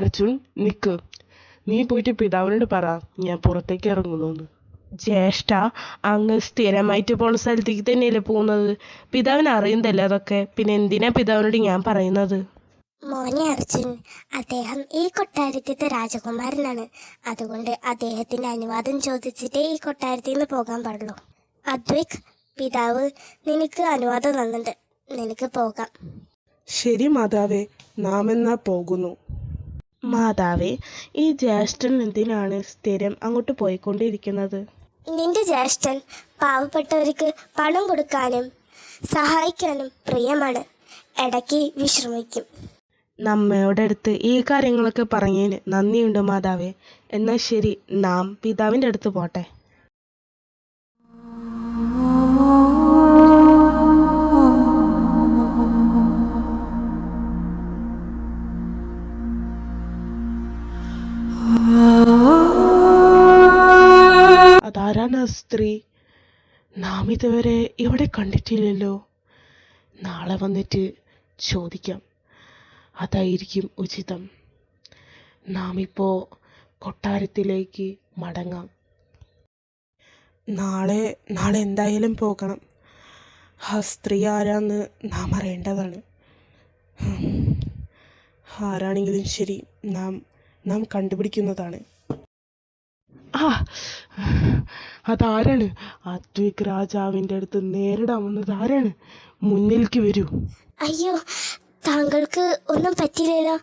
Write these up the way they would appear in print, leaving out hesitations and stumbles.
അർജുൻ, നിക്ക്. നീ പോയിട്ട് പിതാവിനോട് പറ ഞാൻ പുറത്തേക്ക് ഇറങ്ങുന്നു. ജ്യേഷ്ഠ, അങ്ങ് സ്ഥിരമായിട്ട് പോണ സ്ഥലത്തേക്ക് തന്നെയല്ലേ പോകുന്നത്? പിതാവിന് അറിയുന്നതല്ലേ അതൊക്കെ? പിന്നെ എന്തിനാ പിതാവിനോട് ഞാൻ പറയുന്നത്? മോനെ അർജുൻ, അദ്ദേഹം ഈ കൊട്ടാരത്തിലെ രാജകുമാരനാണ്. അതുകൊണ്ട് അദ്ദേഹത്തിന്റെ അനുവാദം ചോദിച്ചിട്ടേ ഈ കൊട്ടാരത്തിൽ നിന്ന് പോകാൻ പാടുള്ളൂ. അദ്വൈക്, പിതാവ് നിനക്ക് അനുവാദം തന്നിട്ടുണ്ട്, നിനക്ക് പോകാം. ശരി മാതാവേ, നാം എന്നാ പോകുന്നു. മാതാവേ, ഈ ജ്യേഷ്ഠൻ എന്തിനാണ് സ്ഥിരം അങ്ങോട്ട് പോയിക്കൊണ്ടിരിക്കുന്നത്? നിന്റെ ജ്യേഷ്ഠൻ പാവപ്പെട്ടവർക്ക് പണം കൊടുക്കാനും സഹായിക്കാനും പ്രിയമാണ്. ഇടയ്ക്ക് വിശ്രമിക്കും. നമ്മയുടെ അടുത്ത് ഈ കാര്യങ്ങളൊക്കെ പറഞ്ഞതിന് നന്ദിയുണ്ട് മാതാവേ. എന്നാൽ ശരി, നാം പിതാവിൻ്റെ അടുത്ത് പോട്ടെ. അതാരാണ് ആ സ്ത്രീ? നാം ഇതുവരെ ഇവിടെ കണ്ടിട്ടില്ലല്ലോ. നാളെ വന്നിട്ട് ചോദിക്കാം, അതായിരിക്കും ഉചിതം. നാം ഇപ്പോൾ കൊട്ടാരത്തിലേക്ക് മടങ്ങാം. നാളെ എന്തായാലും പോകണം. ആ സ്ത്രീ ആരാന്ന് നാം അറിയേണ്ടതാണ്. ആരാണെങ്കിലും ശരി, നാം കണ്ടുപിടിക്കുന്നതാണ്. അതാരാണ്? അദ്വൈക് രാജാവിൻ്റെ അടുത്ത് നേരിടാൻ വന്നത് ആരാണ്? മുന്നിലേക്ക് വരൂ. അയ്യോ, താങ്കൾക്ക് ഒന്നും പറ്റില്ലല്ലോ.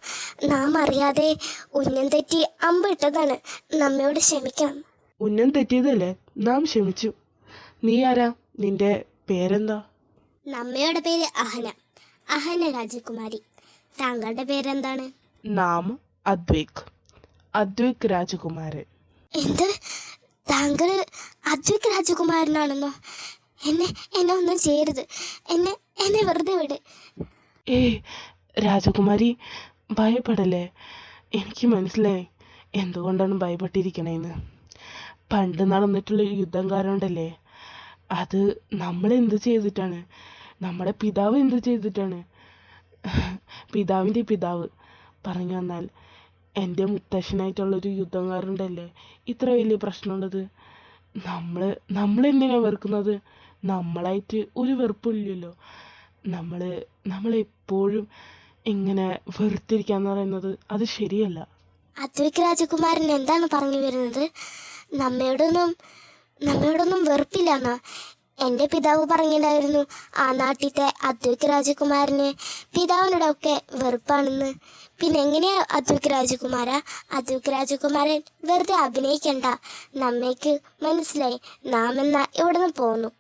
നാം അറിയാതെ ഉന്നം തെറ്റി അമ്പിട്ടതാണ്. നമ്മയോട് ക്ഷമിക്കണം. ഉന്നം തെറ്റിയതല്ലേ? നാം ക്ഷമിച്ചു. നീ ആരാ? നിന്റെ പേരെന്താ? നമ്മയുടെ പേര് അഹന രാജകുമാരി. താങ്കളുടെ പേരെന്താണ്? നാം അദ്വൈക് രാജകുമാരൻ. എന്ത്? താങ്കൾ അദ്വൈക് രാജകുമാരനാണെന്നോ? എന്നെ ഒന്നും ചെയ്യരുത്. എന്നെ വെറുതെ വിട്. രാജകുമാരി, ഭയപ്പെടല്ലേ. എനിക്ക് മനസ്സിലായി എന്തുകൊണ്ടാണ് ഭയപ്പെട്ടിരിക്കണേന്ന്. പണ്ട് നടന്നിട്ടുള്ള യുദ്ധം കാരണമുണ്ടല്ലേ, അത് നമ്മളെന്ത് ചെയ്തിട്ടാണ്? നമ്മുടെ പിതാവ് എന്ത് ചെയ്തിട്ടാണ്? പിതാവിൻ്റെ പിതാവ് പറഞ്ഞു വന്നാൽ എൻ്റെ മുത്തശ്ശനായിട്ടുള്ളൊരു യുദ്ധംകാരുണ്ടല്ലേ ഇത്ര വലിയ പ്രശ്നമുള്ളത്. നമ്മളെന്തിനാണ് വെറുക്കുന്നത്? നമ്മളായിട്ട് ഒരു വെറുപ്പില്ലല്ലോ. നമ്മളെപ്പോഴും ഇങ്ങനെ വെറുത്തിരിക്കാന്ന് പറയുന്നത് അത് ശരിയല്ല. അദ്വൈക് രാജകുമാരൻ എന്താണ് പറഞ്ഞു വരുന്നത്? നമ്മയോടൊന്നും വെറുപ്പില്ലാന്നാ? എൻ്റെ പിതാവ് പറഞ്ഞിട്ടുണ്ടായിരുന്നു ആ നാട്ടിലത്തെ അദ്വൈക് രാജകുമാരന് പിതാവിനോടൊക്കെ വെറുപ്പാണെന്ന്. പിന്നെ എങ്ങനെയാ അദ്വൈക് രാജകുമാരൻ വെറുതെ അഭിനയിക്കണ്ട. നമ്മേക്ക് മനസ്സിലായി. നാം എന്നാ ഇവിടെ നിന്ന് പോന്നു.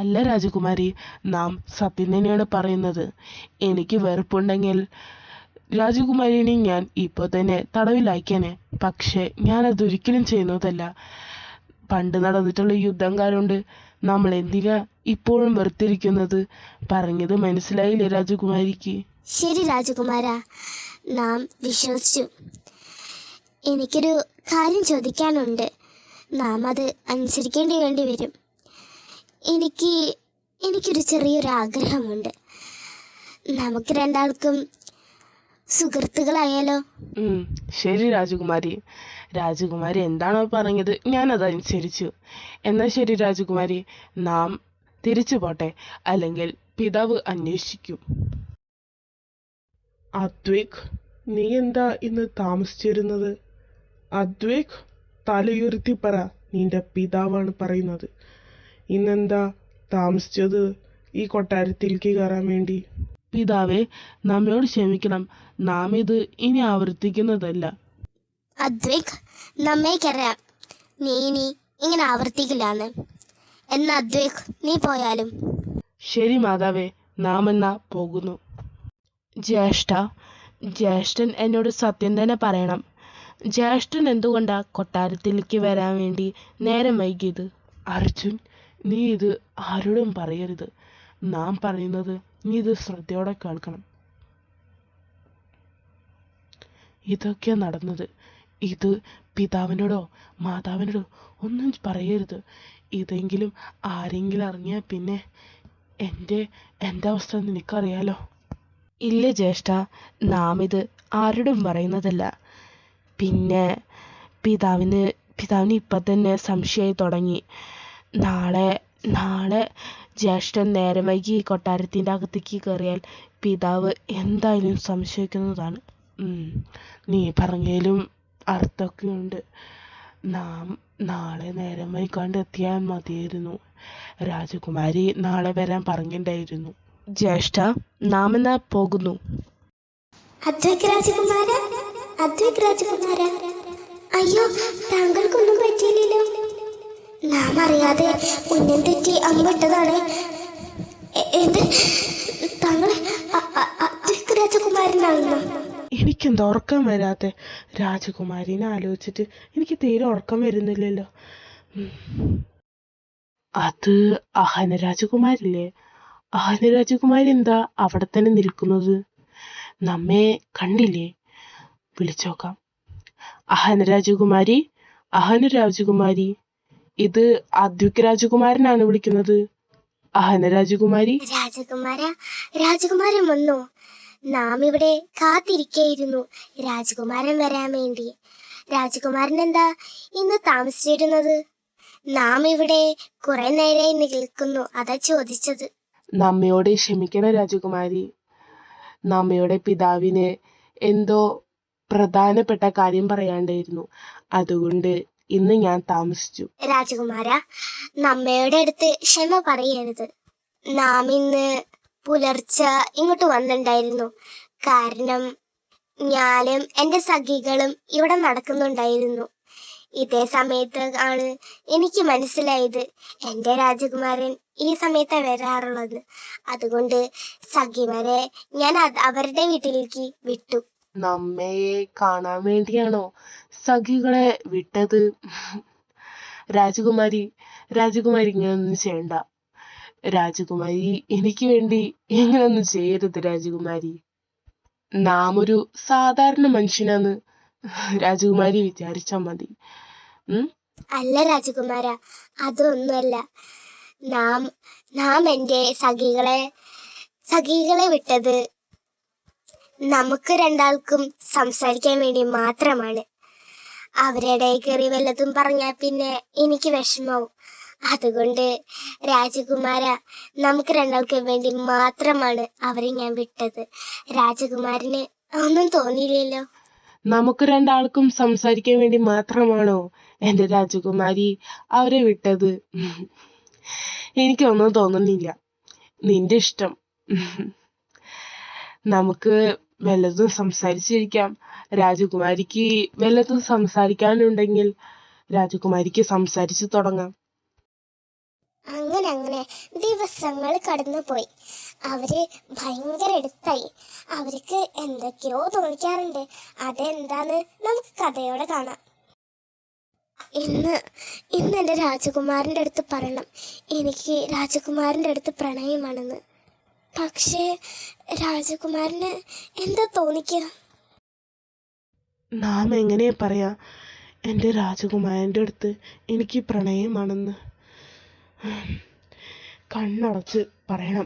അല്ല രാജകുമാരി, നാം സത്യം തന്നെയാണ് പറയുന്നത്. എനിക്ക് വെറുപ്പുണ്ടെങ്കിൽ രാജകുമാരിനെ ഞാൻ ഇപ്പോൾ തന്നെ തടവിലാക്കിയേനെ. പക്ഷേ ഞാനതൊരിക്കലും ചെയ്യുന്നതല്ല. പണ്ട് നടന്നിട്ടുള്ള യുദ്ധം കാരണമുണ്ട് നമ്മൾ എന്തിനാ ഇപ്പോഴും വെറുത്തിരിക്കുന്നത്? പറഞ്ഞത് മനസ്സിലായില്ലേ രാജകുമാരിക്ക്? ശരി രാജകുമാര, നാം വിശ്വസിച്ചു. എനിക്കൊരു കാര്യം ചോദിക്കാനുണ്ട്. നാം അത് അനുസരിക്കേണ്ടി വരും. എനിക്കൊരു ചെറിയൊരു ആഗ്രഹമുണ്ട്. നമുക്ക് രണ്ടാൾക്കും സുഹൃത്തുക്കളായാലോ? ശരി രാജകുമാരി എന്താണോ പറഞ്ഞത് ഞാനതനുസരിച്ചു. എന്നാൽ ശരി രാജകുമാരി, നാം തിരിച്ചു പോട്ടെ, അല്ലെങ്കിൽ പിതാവ് അന്വേഷിക്കും. അദ്വൈക്, നീ എന്താ ഇന്ന് താമസിച്ചിരുന്നത്? അദ്വൈക്, തലയുയർത്തി പറ, നിന്റെ പിതാവാണ് പറയുന്നത്. ഇന്നെന്താ താമസിച്ചത് ഈ കൊട്ടാരത്തിലേക്ക് കയറാൻ വേണ്ടി? പിതാവേ, നമ്മയോട് ക്ഷമിക്കണം. നാം ഇത് ഇനി ആവർത്തിക്കുന്നതല്ല. അദ്വൈക്, നമ്മേക്കറിയാം നീ ഇനി ഇങ്ങനെ ആവർത്തിക്കില്ലാന്ന്. എന്നാ അദ്വൈക്, നീ പോയാലും. ശരി മാതാവേ, നാം എന്നാ പോകുന്നു. ജ്യേഷ്ഠൻ എന്നോട് സത്യം തന്നെ പറയണം. ജ്യേഷ്ഠൻ എന്തുകൊണ്ടാ കൊട്ടാരത്തിലേക്ക് വരാൻ വേണ്ടി നേരം വൈകിയത്? അർജുൻ, നീ ഇത് ആരോടും പറയരുത്. നാം പറയുന്നത് നീ ഇത് ശ്രദ്ധയോടെ കേൾക്കണം. ഇതൊക്കെ നടന്നത്. ഇത് പിതാവിനോടോ മാതാവിനോടോ ഒന്നും പറയരുത്. ഇതെങ്കിലും ആരെങ്കിലും അറിഞ്ഞാൽ പിന്നെ എൻ്റെ അവസ്ഥ നിനക്കറിയാലോ. ഇല്ല ജ്യേഷ്ഠ, നാം ഇത് ആരോടും പറയുന്നതല്ല. പിന്നെ പിതാവിന് ഇപ്പം തന്നെ സംശയമായി തുടങ്ങി. നാളെ ജ്യേഷ്ഠൻ നേരം വൈകി കൊട്ടാരത്തിൻ്റെ അകത്തേക്ക് കയറിയാൽ പിതാവ് എന്തായാലും സംശയിക്കുന്നതാണ്. നീ പറഞ്ഞതിലും അർത്ഥമൊക്കെ ഉണ്ട്. നാം നാളെ നേരം വൈകാണ്ട് എത്തിയാൽ മതിയായിരുന്നു. രാജകുമാരി നാളെ വരാൻ പറഞ്ഞിട്ടുണ്ടായിരുന്നു. ജ്യേഷ്ഠ, നാം എന്നാ പോകുന്നു. അദ്വൈക് രാജകുമാര, അയ്യോ, താങ്കൾക്കൊന്നും പറ്റിയില്ലല്ലോ. നാം അറിയാതെ ഉന്നം തെറ്റി അമ്മിട്ടതാണ്. എന്ത്, താങ്കൾ അദ്വൈക് രാജകുമാരനാണെന്നോ? എനിക്കെന്താ ഉറക്കം വരാതെ? രാജകുമാരിനെ ആലോചിച്ചിട്ട് എനിക്ക് തീരെ ഉറക്കം വരുന്നില്ലല്ലോ. അത് അഹന രാജകുമാരില്ലേ? അഹന രാജകുമാരി എന്താ അവിടെ തന്നെ നിൽക്കുന്നത്? നമ്മെ കണ്ടില്ലേ? വിളിച്ചോക്കാം. അഹന രാജകുമാരി, ഇത് അദ്വൈക് രാജകുമാരനാണ് വിളിക്കുന്നത്. അഹന രാജകുമാരി. രാജകുമാരൻ വന്നോ? നാം ഇവിടെ കാത്തിരിക്കയായിരുന്നു രാജകുമാരൻ വരാൻ വേണ്ടി. രാജകുമാരൻ എന്താ ഇന്ന് താമസിച്ചിരുന്നത്? നാം ഇവിടെ കുറെ നേരമായി നിൽക്കുന്നു, അതാ ചോദിച്ചത്. നമ്മയോട് ക്ഷമിക്കണം രാജകുമാരി. നമ്മയുടെ പിതാവിന് എന്തോ പ്രധാനപ്പെട്ട കാര്യം പറയാണ്ടായിരുന്നു. അതുകൊണ്ട് ഇന്ന് ഞാൻ താമസിച്ചു. രാജകുമാര, നമ്മയുടെ അടുത്ത് ക്ഷമ പറയരുത്. നാം ഇന്ന് പുലർച്ചെ ഇങ്ങോട്ട് വന്നിട്ടുണ്ടായിരുന്നു. കാരണം ഞാനും എൻ്റെ സഖികളും ഇവിടെ നടക്കുന്നുണ്ടായിരുന്നു. ഇതേ സമയത്ത് ആണ് എനിക്ക് മനസ്സിലായത് എൻ്റെ രാജകുമാരൻ ഈ സമയത്ത് വരാറുള്ളത്. അതുകൊണ്ട് സഖിമാരെ ഞാൻ അവരുടെ വീട്ടിലേക്ക് വിട്ടു. നമ്മയെ കാണാൻ വേണ്ടിയാണോ സഖികളെ വിട്ടത്? രാജകുമാരി ഇങ്ങനൊന്നും ചെയ്യണ്ട. രാജകുമാരി എനിക്ക് വേണ്ടി ഇങ്ങനൊന്നും ചെയ്യരുത് രാജകുമാരി. നാം ഒരു സാധാരണ മനുഷ്യനാന്ന് രാജകുമാരി വിചാരിച്ചാ മതി. അല്ല രാജകുമാര, അതൊന്നുമല്ല. നാം എൻ്റെ സഖികളെ വിട്ടത് നമുക്ക് രണ്ടാൾക്കും സംസാരിക്കാൻ വേണ്ടി മാത്രമാണ്. അവരുടെ കയറി വല്ലതും പറഞ്ഞാൽ പിന്നെ എനിക്ക് വിഷമാവും. അതുകൊണ്ട് രാജകുമാര, നമുക്ക് രണ്ടാൾക്കും വേണ്ടി മാത്രമാണ് അവരെ ഞാൻ വിട്ടത്. രാജകുമാരന് ഒന്നും തോന്നിയില്ലല്ലോ? നമുക്ക് രണ്ടാൾക്കും സംസാരിക്കാൻ വേണ്ടി മാത്രമാണോ എൻ്റെ രാജകുമാരി അവരെ വിട്ടത്? എനിക്കൊന്നും തോന്നുന്നില്ല. നിന്റെ ഇഷ്ടം. നമുക്ക് വല്ലതും സംസാരിച്ചിരിക്കാം. രാജകുമാരിക്ക് വല്ലതും സംസാരിക്കാനുണ്ടെങ്കിൽ രാജകുമാരിക്ക് സംസാരിച്ചു തുടങ്ങാം. അങ്ങനെ ദിവസങ്ങൾ കടന്നുപോയി. അവര് ഭയങ്കര അടുത്തായി. അവർക്ക് എന്തൊക്കെയോ തോന്നിക്കാറുണ്ട്. അതെന്താന്ന് നമുക്ക് കഥയോടെ കാണാം. ഇന്ന് എൻ്റെ രാജകുമാരൻ്റെ അടുത്ത് പറയണം എനിക്ക് രാജകുമാരൻ്റെ അടുത്ത് പ്രണയമാണെന്ന്. പക്ഷേ രാജകുമാരന് എന്താ തോന്നിക്കുക? നാം എങ്ങനെയാ പറയാ എൻ്റെ രാജകുമാരൻ്റെ അടുത്ത് എനിക്ക് പ്രണയമാണെന്ന്? കണ്ണടച്ച് പറയണം,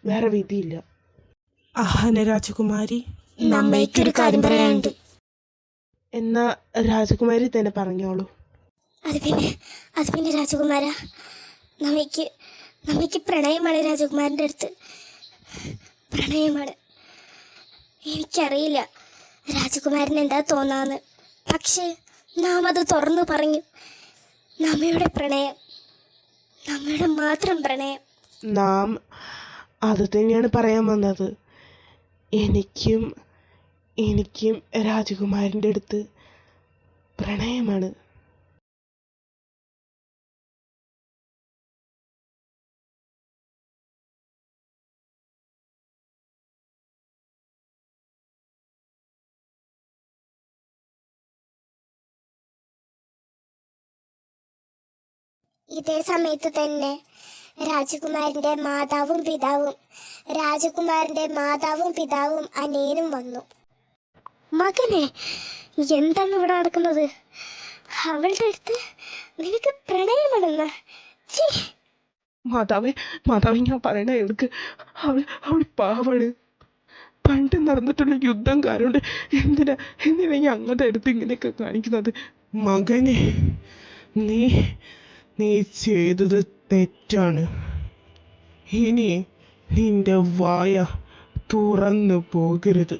വേറെ വിധിയില്ല. അഹന രാജകുമാരി, നമ്മയ്ക്കൊരു കാര്യം പറയാനുണ്ട്. എന്നാ രാജകുമാരി തന്നെ പറഞ്ഞോളൂ. അത് പിന്നെ രാജകുമാര, നമ്മയ്ക്ക് പ്രണയമാണ് രാജകുമാരൻ്റെ അടുത്ത്. പ്രണയമാണ്. എനിക്കറിയില്ല രാജകുമാരന് എന്താ തോന്നാന്ന്. പക്ഷേ നാം അത് തുറന്നു പറഞ്ഞു. നമ്മയുടെ പ്രണയം, നമ്മയുടെ മാത്രം പ്രണയം. നാം അത് തന്നെയാണ് പറയാൻ വന്നത്. എനിക്കും രാജകുമാരൻ്റെ അടുത്ത് പ്രണയമാണ്. ഇതേ സമയത്ത് തന്നെ രാജകുമാരന്റെ മാതാവും പിതാവും അനിയനും വന്നു. മകനെ, എന്താണ് ഇവിടെ നടക്കുന്നത്? അവളുടെ അടുത്ത് നിനക്ക് പ്രണയമാണെന്ന്? മാതാവേ, ഞാൻ പറയണ എനിക്ക് അവൾ പാവാണ്. പണ്ട് നടന്നിട്ടുള്ള യുദ്ധം കാരണം എന്തിനാ ഞങ്ങളുടെ അടുത്ത് ഇങ്ങനെയൊക്കെ കാണിക്കുന്നത്? മകനെ, നീ നീ ചെയ്തത് തെറ്റാണ്. ഇനി നിന്റെ വായ തുറന്നു പോകരുത്.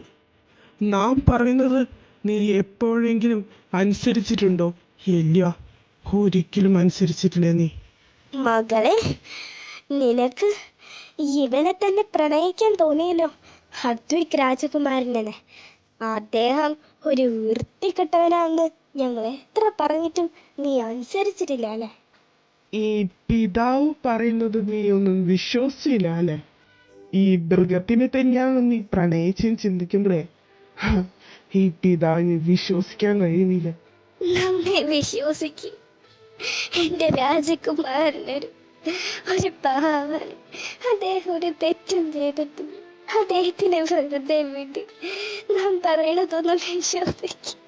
നാം പറയുന്നത് നീ എപ്പോഴെങ്കിലും അനുസരിച്ചിട്ടുണ്ടോ? ഇല്ല, ഒരിക്കലും അനുസരിച്ചിട്ടില്ല നീ. മകളെ, നിനക്ക് ഇവനെ തന്നെ പ്രണയിക്കാൻ തോന്നിയല്ലോ, അദ്വൈക് രാജകുമാരനെ. അദ്ദേഹം ഒരു വൃത്തികെട്ടവനാണെന്ന് ഞങ്ങൾ എത്ര പറഞ്ഞിട്ടും നീ അനുസരിച്ചിട്ടില്ല അല്ലേ? ഈ പിതാവ് പറയുന്നത് നീ ഒന്നും വിശ്വസിച്ചില്ല അല്ലേ? ഈ മൃഗത്തിനെ തന്നെയാണ് നീ പ്രണയിച്ചെന്ന് ചിന്തിക്കുമ്പോഴേ ഈ പിതാവിന് വിശ്വസിക്കാൻ കഴിയുന്നില്ല. നമ്മെ വിശ്വസിക്കും. എൻ്റെ രാജകുമാരനൊരു പാവൻ. അദ്ദേഹം ഒരു തെറ്റും ചെയ്തിട്ടില്ല. അദ്ദേഹത്തിനെ വെറുതെ വിട്ട് നാം പറയണതൊന്നും വിശ്വസിക്കും.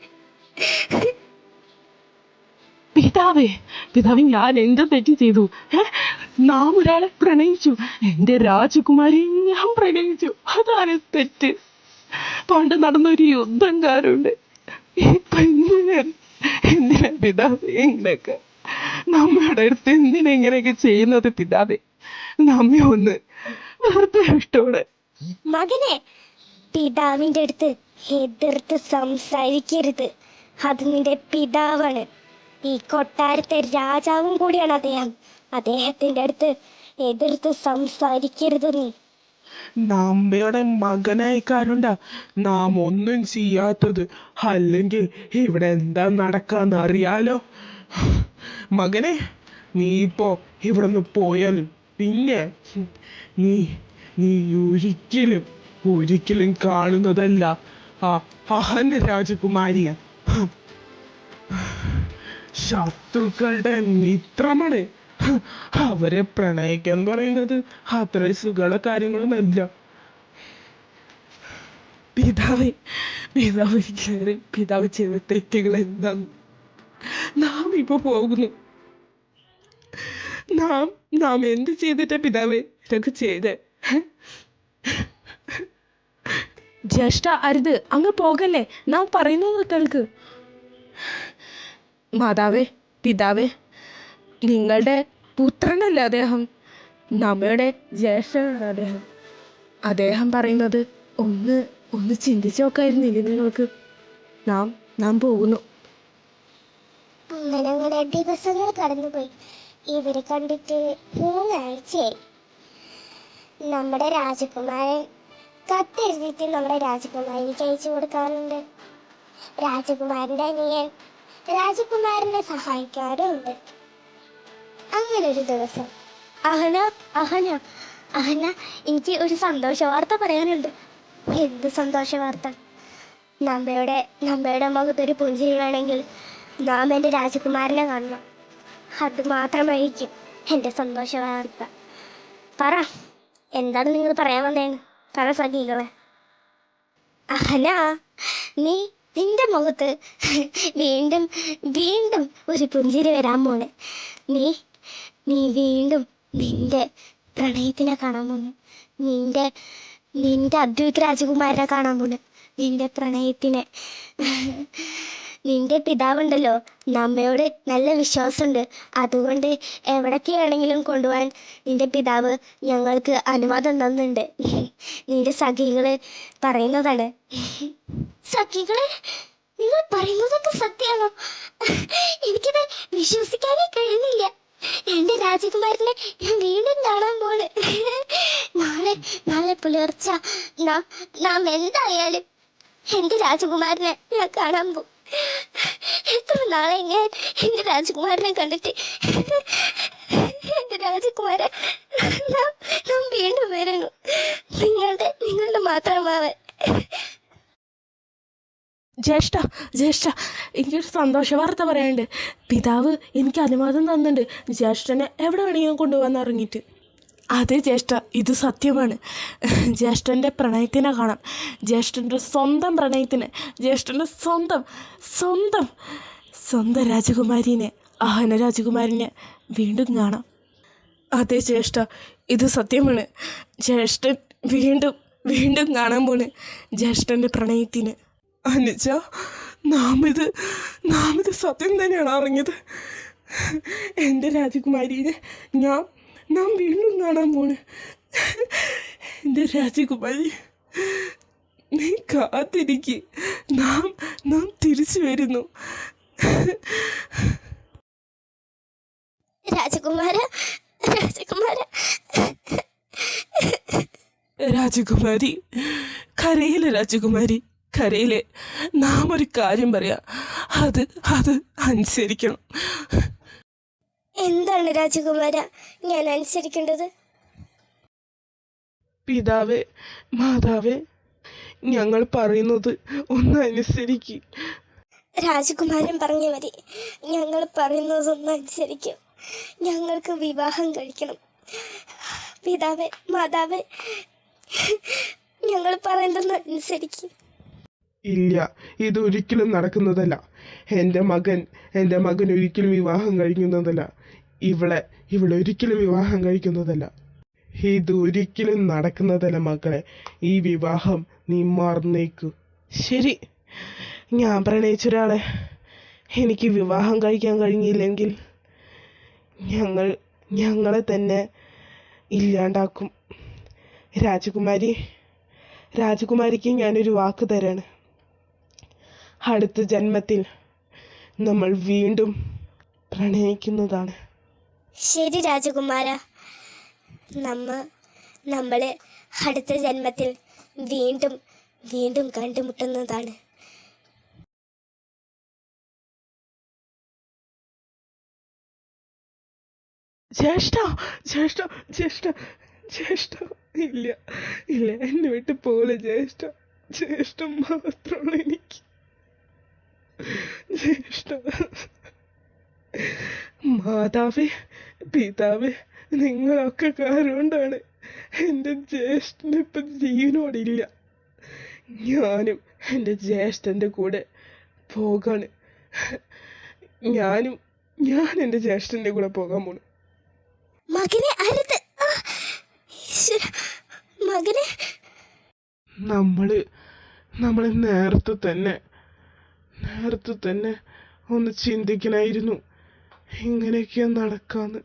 പിതാവേ, ഞാൻ എന്ത് തെറ്റ് ചെയ്തു? നാം ഒരാളെ പ്രണയിച്ചു, എൻ്റെ രാജകുമാരിയെ ഞാൻ പ്രണയിച്ചു. അതാണ് തെറ്റ്. പണ്ട് നടന്നൊരു യുദ്ധം കാരുണ്ട്. എന്തിനാ പിതാവേ ഇങ്ങനെയൊക്കെ? നമ്മുടെ അടുത്ത് എന്തിനാ ഇങ്ങനെയൊക്കെ ചെയ്യുന്നത് പിതാവേ? നമ്മെ ഒന്ന് വെറുതെ ഇഷ്ടോടെ. മകനെ, പിതാവിൻ്റെ അടുത്ത് എതിർത്ത് സംസാരിക്കരുത്. അത് നിന്റെ പിതാവാണ്. ഈ കൊട്ടാരത്തെ രാജാവും കൂടിയാണ് അദ്ദേഹം. അദ്ദേഹത്തിൻ്റെ അടുത്ത് എതിർത്ത് സംസാരിക്കരുത് നീ. നമ്മയുടെ മകനായി കാരണ നാം ഒന്നും ചെയ്യാത്തത്. അല്ലെങ്കിൽ ഇവിടെ എന്താ നടക്കാന്ന് അറിയാലോ. മകനെ, നീ ഇപ്പോ ഇവിടെ നിന്ന് പോയാൽ പിന്നെ നീ നീ ഒരിക്കലും കാണുന്നതല്ല ആ അഹന രാജകുമാരിയെ. ശത്രുക്കളുടെ മിത്രമാണ്. അവരെ പ്രണയിക്കാൻ പറയുന്നത് അത്ര സുഖമുള്ള കാര്യങ്ങളൊന്നുമല്ല. പിതാവ് ചെയ്ത തെറ്റുകൾ എന്താണ്? നാം ഇപ്പൊ പോകുന്നു. നാം എന്ത് ചെയ്തിട്ടാ പിതാവേ ഇതൊക്കെ ചെയ്തേ? ജ്യേഷ്ഠ, അരുത്, അങ്ങ് പോകല്ലേ. നാം പറയുന്നത് കേൾക്ക്. മാതാവേ, പിതാവേ, നിങ്ങളുടെ പുത്രനല്ല അദ്ദേഹം, നമ്മയുടെ ജ്യേഷ്ഠനാണ് അദ്ദേഹം. അദ്ദേഹം പറയുന്നത് ഒന്ന് ചിന്തിച്ചു നോക്കായിരുന്നില്ലേ നിങ്ങൾക്ക്? നാം പോകുന്നു. അങ്ങനെ ദിവസങ്ങൾ കടന്നുപോയി. ഇവരെ കണ്ടിട്ട് 3 ആഴ്ചയായി. നമ്മുടെ രാജകുമാരൻ കത്തെഴുതിയിട്ട് നമ്മുടെ രാജകുമാരിക്ക് അയച്ചു കൊടുക്കാറുണ്ട്. രാജകുമാരൻ്റെ അനിയൻ രാജകുമാരനെ സഹായിക്കാറുണ്ട്. അങ്ങനെ ഒരു ദിവസം അഹന എനിക്ക് ഒരു സന്തോഷ വാർത്ത പറയാനുണ്ട്. എന്ത് സന്തോഷ വാർത്ത? നമ്മയുടെ മുഖത്തൊരു പുഞ്ചിരി വേണമെങ്കിൽ നാം എൻ്റെ രാജകുമാരനെ കാണണം. അത് മാത്രമായിരിക്കും എൻ്റെ സന്തോഷ വാർത്ത. പറ, എന്താണ് നിങ്ങൾ പറയാൻ വന്നേന്ന്? പറ സഖികളെ. അഹന, നിന്റെ മുഖത്ത് വീണ്ടും ഒരു പുഞ്ചിരി വരാൻ പോണ്. നീ വീണ്ടും നിന്റെ പ്രണയത്തിനെ കാണാൻ പോണ്. നിന്റെ അദ്വൈത് രാജകുമാരനെ കാണാൻ പോണ്. നിന്റെ പ്രണയത്തിനെ. നിന്റെ പിതാവുണ്ടല്ലോ, നമ്മയോട് നല്ല വിശ്വാസമുണ്ട്. അതുകൊണ്ട് എവിടേക്കാണെങ്കിലും കൊണ്ടുപോകാൻ നിന്റെ പിതാവ് ഞങ്ങൾക്ക് അനുവാദം തന്നുണ്ട്. നിന്റെ സഖികള് പറയുന്നതാണ്. സഖികളെ, നിങ്ങൾ പറയുന്നതൊക്കെ സത്യമാണോ? എനിക്കിത് വിശ്വസിക്കാനേ കഴിയുന്നില്ല. എൻ്റെ രാജകുമാരനെ ഞാൻ വീണ്ടും കാണാൻ പോണ്. നാളെ പുലർച്ച നാം എന്തായാലും എൻ്റെ രാജകുമാരനെ ഞാൻ കാണാൻ പോകും. എത്ര നാളെ ഞാൻ എൻ്റെ രാജകുമാരനെ കണ്ടിട്ട്. എൻ്റെ രാജകുമാരൻ നാം വീണ്ടും വരണം. നിങ്ങളുടെ മാത്രമാവൻ. ജ്യേഷ്ഠ, എനിക്കൊരു സന്തോഷ വാർത്ത പറയാനുണ്ട്. പിതാവ് എനിക്ക് അനുവാദം തന്നിട്ടുണ്ട് ജ്യേഷ്ഠനെ എവിടെ വേണമെങ്കിലും കൊണ്ടുപോകാൻ ഇറങ്ങിയിട്ട്. അതെ ജ്യേഷ്ഠ, ഇത് സത്യമാണ്. ജ്യേഷ്ഠൻ്റെ പ്രണയത്തിനെ കാണാം. ജ്യേഷ്ഠൻ്റെ സ്വന്തം പ്രണയത്തിന്, ജ്യേഷ്ഠൻ്റെ സ്വന്തം രാജകുമാരിനെ, അഹന രാജകുമാരിനെ വീണ്ടും കാണാം. അതെ ജ്യേഷ്ഠ, ഇത് സത്യമാണ്. ജ്യേഷ്ഠൻ വീണ്ടും കാണാൻ പോണ് ജ്യേഷ്ഠൻ്റെ പ്രണയത്തിന്. അനുജ, നാം ഇത് സത്യം തന്നെയാണ് അറിഞ്ഞത്. എൻ്റെ രാജകുമാരിനെ നാം വീണ്ടും കാണാൻ പോണ്. എൻ്റെ രാജകുമാരി, നീ കാത്തിരിക്ക്, നാം തിരിച്ചു വരുന്നു. രാജകുമാര രാജകുമാരി, കരയിലെ രാജകുമാരി, കരയിലെ. നാം ഒരു കാര്യം പറയാം, അത് അനുസരിക്കണം. എന്താണ് രാജകുമാര ഞാൻ അനുസരിക്കേണ്ടത്? പിതാവേ, മാതാവേ, ഞങ്ങൾ പറയുന്നത് ഒന്ന് അനുസരിക്കും. രാജകുമാരൻ പറഞ്ഞു മതി, ഞങ്ങൾ പറയുന്നതൊന്നും അനുസരിക്കും. ഞങ്ങൾക്ക് വിവാഹം കഴിക്കണം. പിതാവേ, മാതാവേ, ഞങ്ങൾ പറയുന്നതൊന്നും അനുസരിക്കും. ഇല്ല, ഇതൊരിക്കലും നടക്കുന്നതല്ല. എൻ്റെ മകൻ ഒരിക്കലും വിവാഹം കഴിക്കുന്നതല്ല. ഇവളെ ഒരിക്കലും വിവാഹം കഴിക്കുന്നതല്ല. ഇതൊരിക്കലും നടക്കുന്നതല്ല മക്കളെ. ഈ വിവാഹം നീ മറന്നേക്കു. ശരി, ഞാൻ പ്രണയിച്ചൊരാളെ എനിക്ക് വിവാഹം കഴിക്കാൻ കഴിഞ്ഞില്ലെങ്കിൽ ഞങ്ങളെ തന്നെ ഇല്ലാണ്ടാക്കും. രാജകുമാരിക്ക് ഞാനൊരു വാക്ക് തരാണ്. അടുത്ത ജന്മത്തിൽ നമ്മൾ വീണ്ടും പ്രണയിക്കുന്നതാണ്. ശരി രാജകുമാര, നമ്മള് അടുത്ത ജന്മത്തിൽ വീണ്ടും കണ്ടുമുട്ടുന്നതാണ്. ജ്യേഷ്ഠ, ഇല്ല, എന്നെ വിട്ട് പോലെ ജ്യേഷ്ഠം മാത്രമുള്ള എനിക്ക്. ജ്യേഷ്ഠ, മാതാവേ, പിതാവേ, നിങ്ങളൊക്കെ കാരണം കൊണ്ടാണ് എൻ്റെ ജ്യേഷ്ഠനിപ്പം ജീവനോടില്ല. ഞാനും എൻ്റെ ജ്യേഷ്ഠൻ്റെ കൂടെ പോകാണ്. ഞാൻ എൻ്റെ ജ്യേഷ്ഠൻ്റെ കൂടെ പോകാൻ പോണു. മകനെ അരുത്, മകനെ. നമ്മള് നേരത്തെ തന്നെ ഒന്ന് ചിന്തിക്കണമായിരുന്നു ഇങ്ങനെയൊക്കെയാ നടക്കാന്ന്.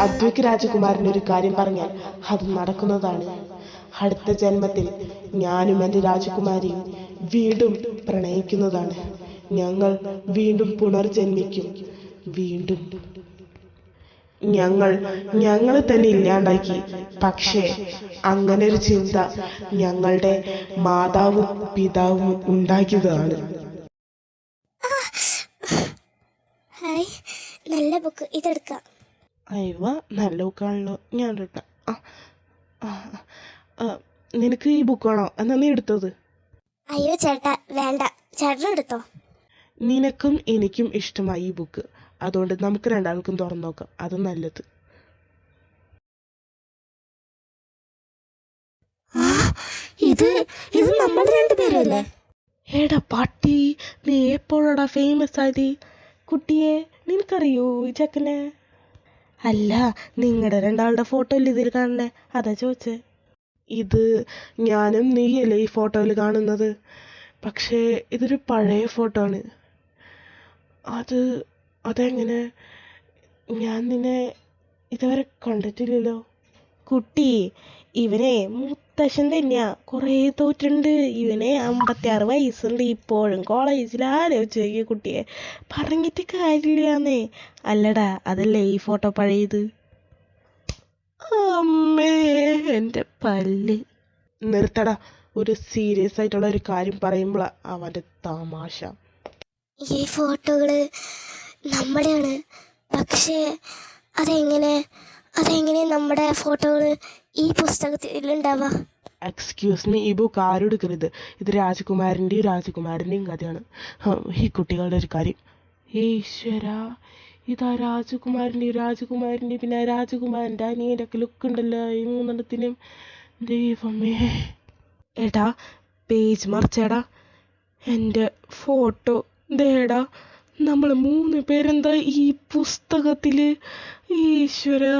അദ്വൈക് രാജകുമാരൻ ഒരു കാര്യം പറഞ്ഞാൽ അത് നടക്കുന്നതാണ്. അടുത്ത ജന്മത്തിൽ ഞാനും എൻ്റെ രാജകുമാരിയും വീണ്ടും പ്രണയിക്കുന്നതാണ്. ഞങ്ങൾ വീണ്ടും പുനർജന്മിക്കും. വീണ്ടും ഞങ്ങൾ തന്നെ ഇല്ലാണ്ടാക്കി. പക്ഷേ അങ്ങനെ ഒരു ചിന്ത ഞങ്ങളുടെ മാതാവും പിതാവും ഉണ്ടാക്കിയതാണ്. ഹായ്, നല്ല ബുക്ക്, ഇതെടുക്കാം. അയവ, നല്ല ബുക്കാണല്ലോ, ഞാൻ എടുക്കാം. നിനക്ക് ഈ ബുക്കാണോ? എന്നാ നീ എടുത്തത്. അയ്യോ ചേട്ടാ, വേണ്ട, ചേട്ടൻ എടുത്തോ. നിനക്കും എനിക്കും ഇഷ്ടമായി ഈ ബുക്ക്, അതുകൊണ്ട് നമുക്ക് രണ്ടാൾക്കും തുറന്നു നോക്കാം. അത് നല്ലത്. ഇത് ഇത് നമ്മൾ രണ്ടുപേരല്ലേ? എടാ പാട്ടി, നീ എപ്പോഴാടാ ഫേമസ് ആയത്? കുട്ടിയെ, നിനക്കറിയോ ഈ ചെക്കനെ? അല്ല, നിങ്ങളുടെ രണ്ടാളുടെ ഫോട്ടോ അല്ലേ ഇതിൽ കാണണേ, അതാ ചോദിച്ചേ. ഇത് ഞാനും നീയല്ലേ ഈ ഫോട്ടോയിൽ കാണുന്നത്, പക്ഷേ ഇതൊരു പഴയ ഫോട്ടോ ആണ്. അതെങ്ങനെ? ഞാൻ നിന്നെ ഇതുവരെ കണ്ടിട്ടില്ലല്ലോ. കുട്ടി, ഇവനെ മുത്തശ്ശൻ തന്നെയാ, കുറേ തോറ്റുണ്ട്. ഇവനെ 56 വയസ്സുണ്ട്, ഇപ്പോഴും കോളേജിൽ ആലോചിച്ച് നോക്കിയ കുട്ടിയെ, പറഞ്ഞിട്ട് കാര്യമില്ലാന്നേ. അല്ലടാ, അതല്ലേ ഈ ഫോട്ടോ പഴയത്? അമ്മേ, എൻ്റെ പല്ല്. നിർത്തടാ, ഒരു സീരിയസ് ആയിട്ടുള്ള ഒരു കാര്യം പറയുമ്പോഴാ അവൻ്റെ തമാശ. ഈ ഫോട്ടോകള് നമ്മുടെയാണ്, പക്ഷേ അതെങ്ങനെ നമ്മുടെ ഫോട്ടോകള് ഈ പുസ്തകത്തിൽ ഉണ്ടാവാ? എക്സ്ക്യൂസ് മീ, ഈ ബുക്ക് ആരും എടുക്കരുത്. ഇത് രാജകുമാരൻ്റെയും കഥയാണ്. ഈ കുട്ടികളുടെ ഒരു കാര്യം. ഈശ്വര, ഇതാ രാജകുമാരൻ്റെ പിന്നെ രാജകുമാരൻ്റെ അനിയൻ്റെ ഒക്കെ ലുക്ക് ഉണ്ടല്ലോ ഈ മൂന്നെണ്ണത്തിനും. ദൈവമേ. എടാ, പേജ് മറിച്ചേടാ. എൻ്റെ ഫോട്ടോ ദേടാ, നമ്മൾ 3 പേരെന്താ ഈ പുസ്തകത്തില്? ഈശ്വരാ.